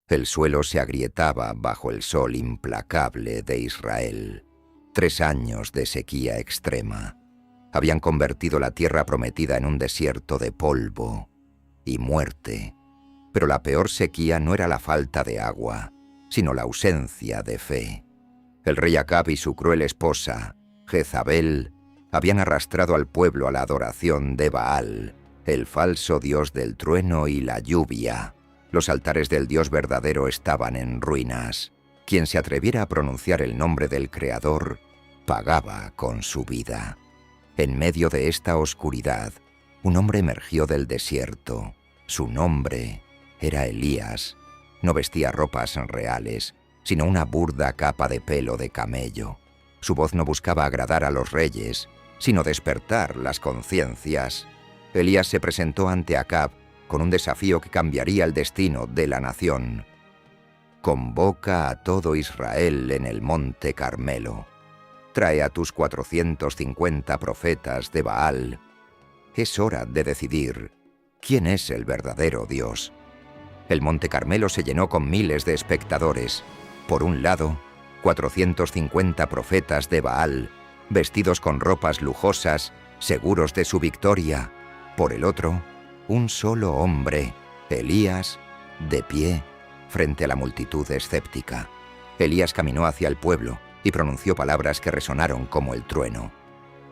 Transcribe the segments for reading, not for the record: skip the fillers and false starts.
El suelo se agrietaba bajo el sol implacable de Israel. 3 años de sequía extrema habían convertido la tierra prometida en un desierto de polvo y muerte. Pero la peor sequía no era la falta de agua, sino la ausencia de fe. El rey Acab y su cruel esposa, Jezabel, habían arrastrado al pueblo a la adoración de Baal, el falso dios del trueno y la lluvia. Los altares del Dios verdadero estaban en ruinas. Quien se atreviera a pronunciar el nombre del Creador pagaba con su vida. En medio de esta oscuridad, un hombre emergió del desierto. Su nombre era Elías. No vestía ropas reales, sino una burda capa de pelo de camello. Su voz no buscaba agradar a los reyes, sino despertar las conciencias. Elías se presentó ante Acab con un desafío que cambiaría el destino de la nación. Convoca a todo Israel en el monte Carmelo. Trae a tus 450 profetas de Baal. Es hora de decidir quién es el verdadero Dios. El monte Carmelo se llenó con miles de espectadores. Por un lado, 450 profetas de Baal, vestidos con ropas lujosas, seguros de su victoria. Por el otro, un solo hombre, Elías, de pie, frente a la multitud escéptica. Elías caminó hacia el pueblo y pronunció palabras que resonaron como el trueno.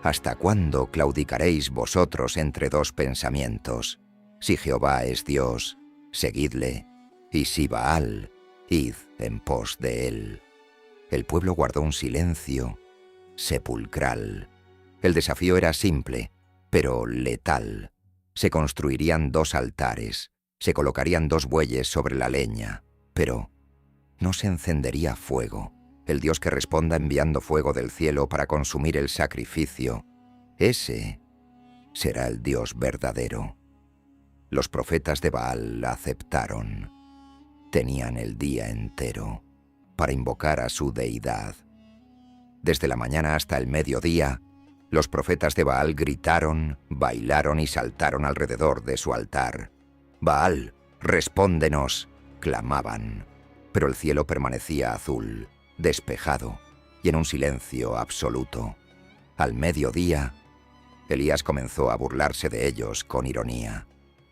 ¿Hasta cuándo claudicaréis vosotros entre dos pensamientos? Si Jehová es Dios, seguidle, y si Baal, id en pos de él. El pueblo guardó un silencio sepulcral. El desafío era simple, pero letal. Se construirían 2 altares, se colocarían 2 bueyes sobre la leña, pero no se encendería fuego. El Dios que responda enviando fuego del cielo para consumir el sacrificio, ese será el Dios verdadero. Los profetas de Baal aceptaron. Tenían el día entero para invocar a su deidad. Desde la mañana hasta el mediodía, los profetas de Baal gritaron, bailaron y saltaron alrededor de su altar. «Baal, respóndenos», clamaban. Pero el cielo permanecía azul, despejado y en un silencio absoluto. Al mediodía, Elías comenzó a burlarse de ellos con ironía.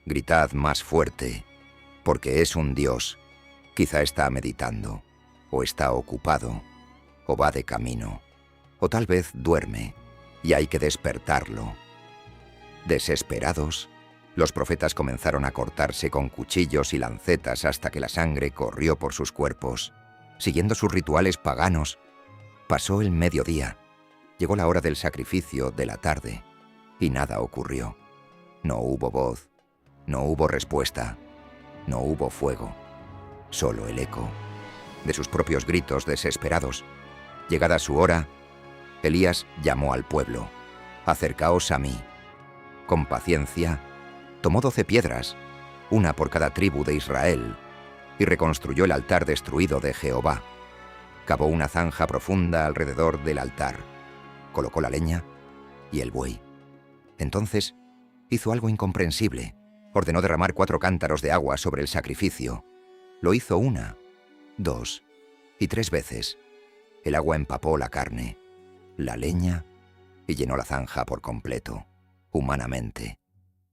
«Gritad más fuerte, porque es un Dios. Quizá está meditando, o está ocupado, o va de camino, o tal vez duerme, y hay que despertarlo». Desesperados, los profetas comenzaron a cortarse con cuchillos y lancetas hasta que la sangre corrió por sus cuerpos. Siguiendo sus rituales paganos, pasó el mediodía. Llegó la hora del sacrificio de la tarde, y nada ocurrió. No hubo voz, no hubo respuesta, no hubo fuego, solo el eco de sus propios gritos desesperados. Llegada su hora, Elías llamó al pueblo. «Acercaos a mí». Con paciencia, tomó 12 piedras, una por cada tribu de Israel, y reconstruyó el altar destruido de Jehová. Cavó una zanja profunda alrededor del altar, colocó la leña y el buey. Entonces hizo algo incomprensible. Ordenó derramar 4 cántaros de agua sobre el sacrificio. Lo hizo 1, 2 y 3 veces. El agua empapó la carne, la leña y llenó la zanja por completo. Humanamente,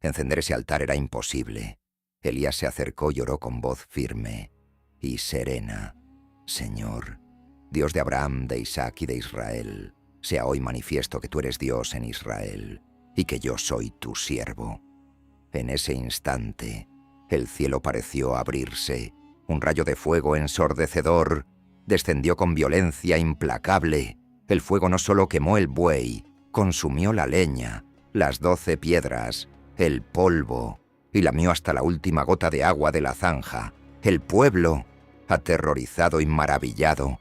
encender ese altar era imposible. Elías se acercó y oró con voz firme y serena. «Señor, Dios de Abraham, de Isaac y de Israel, sea hoy manifiesto que tú eres Dios en Israel y que yo soy tu siervo». En ese instante, el cielo pareció abrirse. Un rayo de fuego ensordecedor descendió con violencia implacable. El fuego no solo quemó el buey, consumió la leña, las 12 piedras, el polvo, y lamió hasta la última gota de agua de la zanja. El pueblo, aterrorizado y maravillado,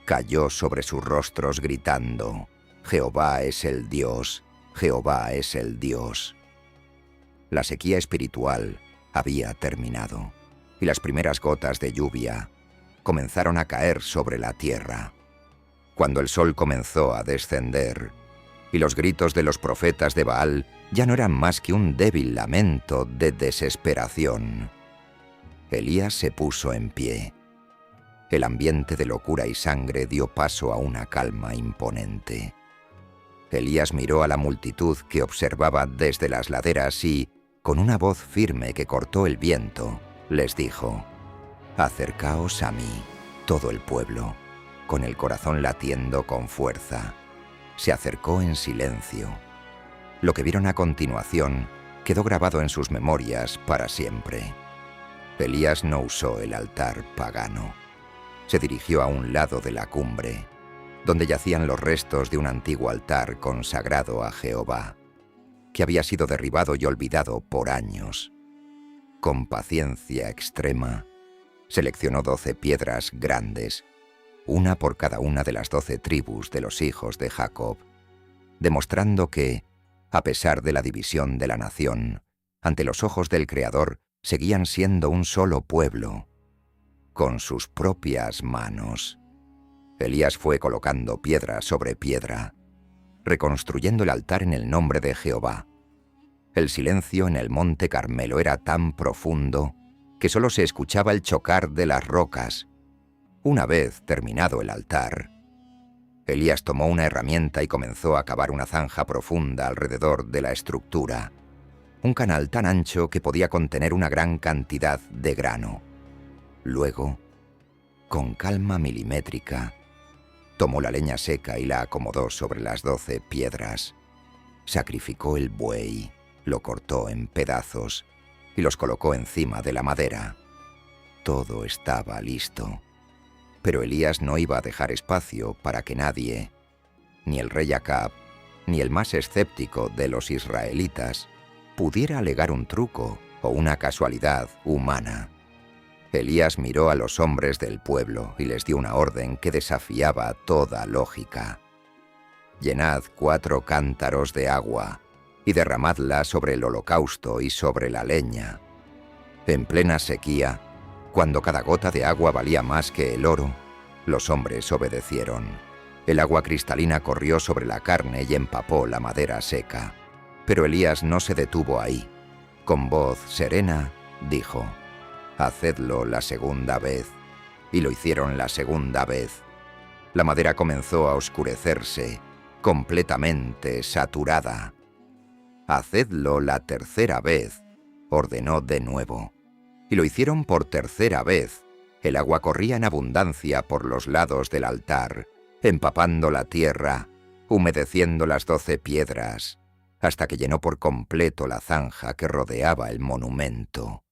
cayó sobre sus rostros gritando: «Jehová es el Dios, Jehová es el Dios». La sequía espiritual había terminado, y las primeras gotas de lluvia comenzaron a caer sobre la tierra. Cuando el sol comenzó a descender, y los gritos de los profetas de Baal ya no eran más que un débil lamento de desesperación, Elías se puso en pie. El ambiente de locura y sangre dio paso a una calma imponente. Elías miró a la multitud que observaba desde las laderas y, con una voz firme que cortó el viento, les dijo: «Acercaos a mí, todo el pueblo», con el corazón latiendo con fuerza. Se acercó en silencio. Lo que vieron a continuación quedó grabado en sus memorias para siempre. Elías no usó el altar pagano. Se dirigió a un lado de la cumbre, donde yacían los restos de un antiguo altar consagrado a Jehová, que había sido derribado y olvidado por años. Con paciencia extrema, seleccionó 12 piedras grandes, una por cada una de las 12 tribus de los hijos de Jacob, demostrando que, a pesar de la división de la nación, ante los ojos del Creador seguían siendo un solo pueblo. Con sus propias manos, Elías fue colocando piedra sobre piedra, reconstruyendo el altar en el nombre de Jehová. El silencio en el monte Carmelo era tan profundo que solo se escuchaba el chocar de las rocas. Una vez terminado el altar, Elías tomó una herramienta y comenzó a cavar una zanja profunda alrededor de la estructura, un canal tan ancho que podía contener una gran cantidad de grano. Luego, con calma milimétrica, tomó la leña seca y la acomodó sobre las 12 piedras. Sacrificó el buey, lo cortó en pedazos y los colocó encima de la madera. Todo estaba listo. Pero Elías no iba a dejar espacio para que nadie, ni el rey Acab, ni el más escéptico de los israelitas, pudiera alegar un truco o una casualidad humana. Elías miró a los hombres del pueblo y les dio una orden que desafiaba toda lógica. «Llenad 4 cántaros de agua y derramadla sobre el holocausto y sobre la leña». En plena sequía, cuando cada gota de agua valía más que el oro, los hombres obedecieron. El agua cristalina corrió sobre la carne y empapó la madera seca. Pero Elías no se detuvo ahí. Con voz serena, dijo: «Hacedlo la segunda vez». Y lo hicieron la segunda vez. La madera comenzó a oscurecerse, completamente saturada. «Hacedlo la tercera vez», ordenó de nuevo. Y lo hicieron por tercera vez. El agua corría en abundancia por los lados del altar, empapando la tierra, humedeciendo las 12 piedras, hasta que llenó por completo la zanja que rodeaba el monumento.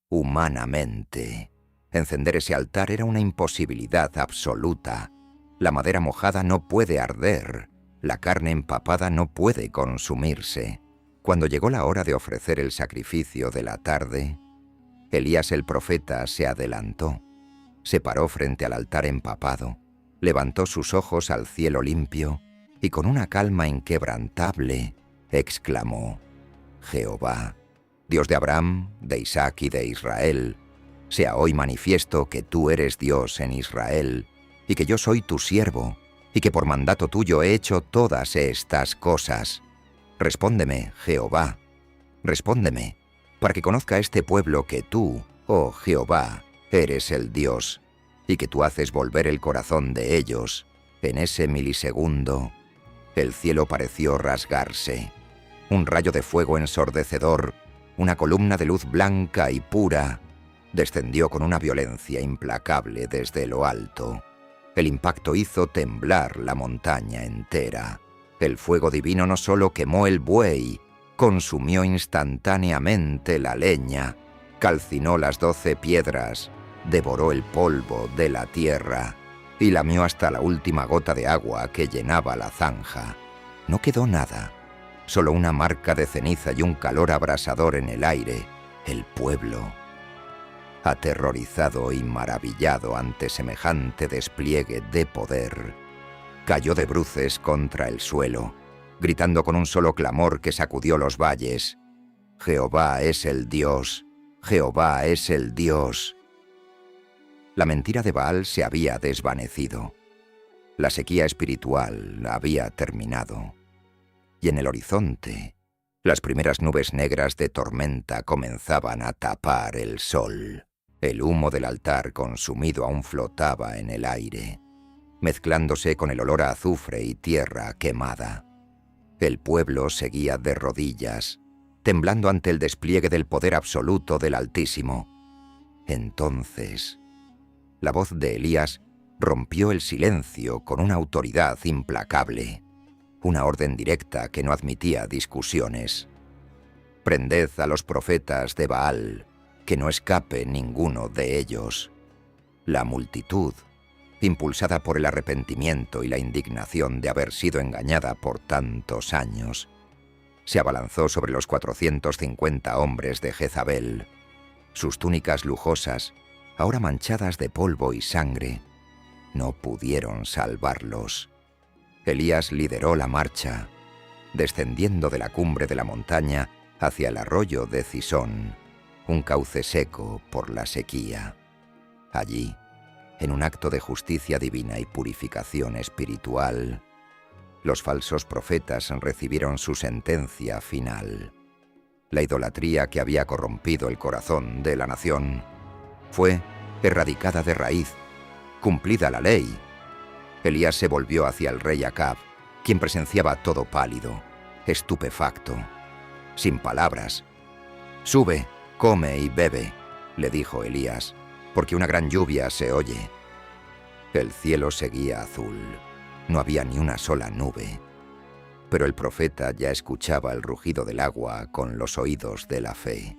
Humanamente, encender ese altar era una imposibilidad absoluta. La madera mojada no puede arder, la carne empapada no puede consumirse. Cuando llegó la hora de ofrecer el sacrificio de la tarde, Elías el profeta se adelantó, se paró frente al altar empapado, levantó sus ojos al cielo limpio y con una calma inquebrantable exclamó: «Jehová, Dios de Abraham, de Isaac y de Israel, sea hoy manifiesto que tú eres Dios en Israel y que yo soy tu siervo y que por mandato tuyo he hecho todas estas cosas. Respóndeme, Jehová, respóndeme, para que conozca este pueblo que tú, oh Jehová, eres el Dios, y que tú haces volver el corazón de ellos». En ese milisegundo, el cielo pareció rasgarse. Un rayo de fuego ensordecedor, una columna de luz blanca y pura, descendió con una violencia implacable desde lo alto. El impacto hizo temblar la montaña entera. El fuego divino no solo quemó el buey, consumió instantáneamente la leña, calcinó las 12 piedras, devoró el polvo de la tierra y lamió hasta la última gota de agua que llenaba la zanja. No quedó nada, solo una marca de ceniza y un calor abrasador en el aire. El pueblo, aterrorizado y maravillado ante semejante despliegue de poder, cayó de bruces contra el suelo, gritando con un solo clamor que sacudió los valles: «Jehová es el Dios, Jehová es el Dios». La mentira de Baal se había desvanecido. La sequía espiritual había terminado. Y en el horizonte, las primeras nubes negras de tormenta comenzaban a tapar el sol. El humo del altar consumido aún flotaba en el aire, mezclándose con el olor a azufre y tierra quemada. El pueblo seguía de rodillas, temblando ante el despliegue del poder absoluto del Altísimo. Entonces, la voz de Elías rompió el silencio con una autoridad implacable, una orden directa que no admitía discusiones. Prended a los profetas de Baal, que no escape ninguno de ellos. La multitud, impulsada por el arrepentimiento y la indignación de haber sido engañada por tantos años, se abalanzó sobre los 450 hombres de Jezabel. Sus túnicas lujosas, ahora manchadas de polvo y sangre, no pudieron salvarlos. Elías lideró la marcha, descendiendo de la cumbre de la montaña hacia el arroyo de Cisón, un cauce seco por la sequía. Allí, en un acto de justicia divina y purificación espiritual, los falsos profetas recibieron su sentencia final. La idolatría que había corrompido el corazón de la nación fue erradicada de raíz, cumplida la ley. Elías se volvió hacia el rey Acab, quien presenciaba todo pálido, estupefacto, sin palabras. «Sube, come y bebe», le dijo Elías, «porque una gran lluvia se oye». El cielo seguía azul, no había ni una sola nube, pero el profeta ya escuchaba el rugido del agua con los oídos de la fe.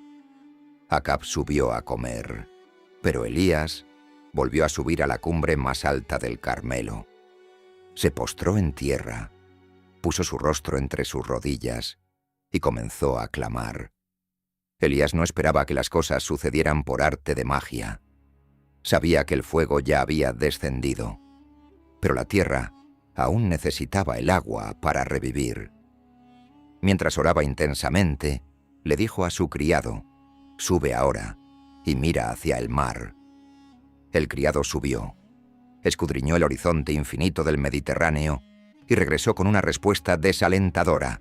Acab subió a comer, pero Elías volvió a subir a la cumbre más alta del Carmelo. Se postró en tierra, puso su rostro entre sus rodillas y comenzó a clamar. Elías no esperaba que las cosas sucedieran por arte de magia. Sabía que el fuego ya había descendido, pero la tierra aún necesitaba el agua para revivir. Mientras oraba intensamente, le dijo a su criado: «Sube ahora y mira hacia el mar». El criado subió, escudriñó el horizonte infinito del Mediterráneo y regresó con una respuesta desalentadora: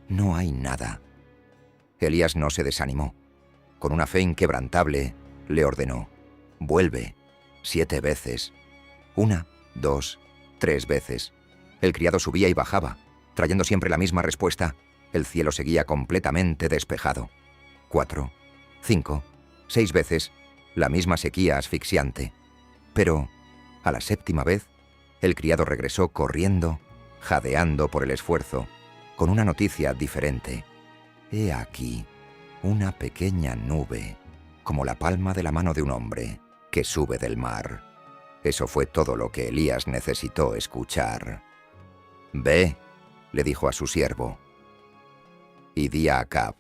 «No hay nada». Elías no se desanimó. Con una fe inquebrantable, le ordenó: «Vuelve 7 veces. 1, 2, 3 veces». El criado subía y bajaba, trayendo siempre la misma respuesta. El cielo seguía completamente despejado. 4, 5, 6 veces, la misma sequía asfixiante. Pero, a la 7ª vez, el criado regresó corriendo, jadeando por el esfuerzo, con una noticia diferente. «He aquí una pequeña nube, como la palma de la mano de un hombre, que sube del mar». Eso fue todo lo que Elías necesitó escuchar. «Ve», le dijo a su siervo, «y di a Acab: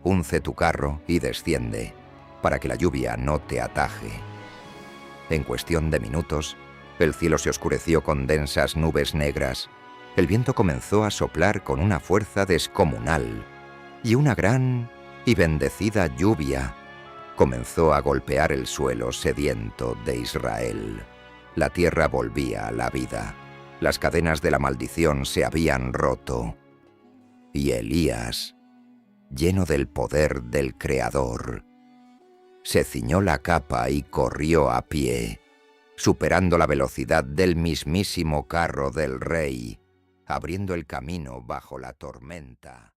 unce tu carro y desciende, para que la lluvia no te ataje». En cuestión de minutos, el cielo se oscureció con densas nubes negras, el viento comenzó a soplar con una fuerza descomunal, y una gran y bendecida lluvia comenzó a golpear el suelo sediento de Israel. La tierra volvía a la vida. Las cadenas de la maldición se habían roto. Y Elías, lleno del poder del Creador, se ciñó la capa y corrió a pie, superando la velocidad del mismísimo carro del rey, abriendo el camino bajo la tormenta.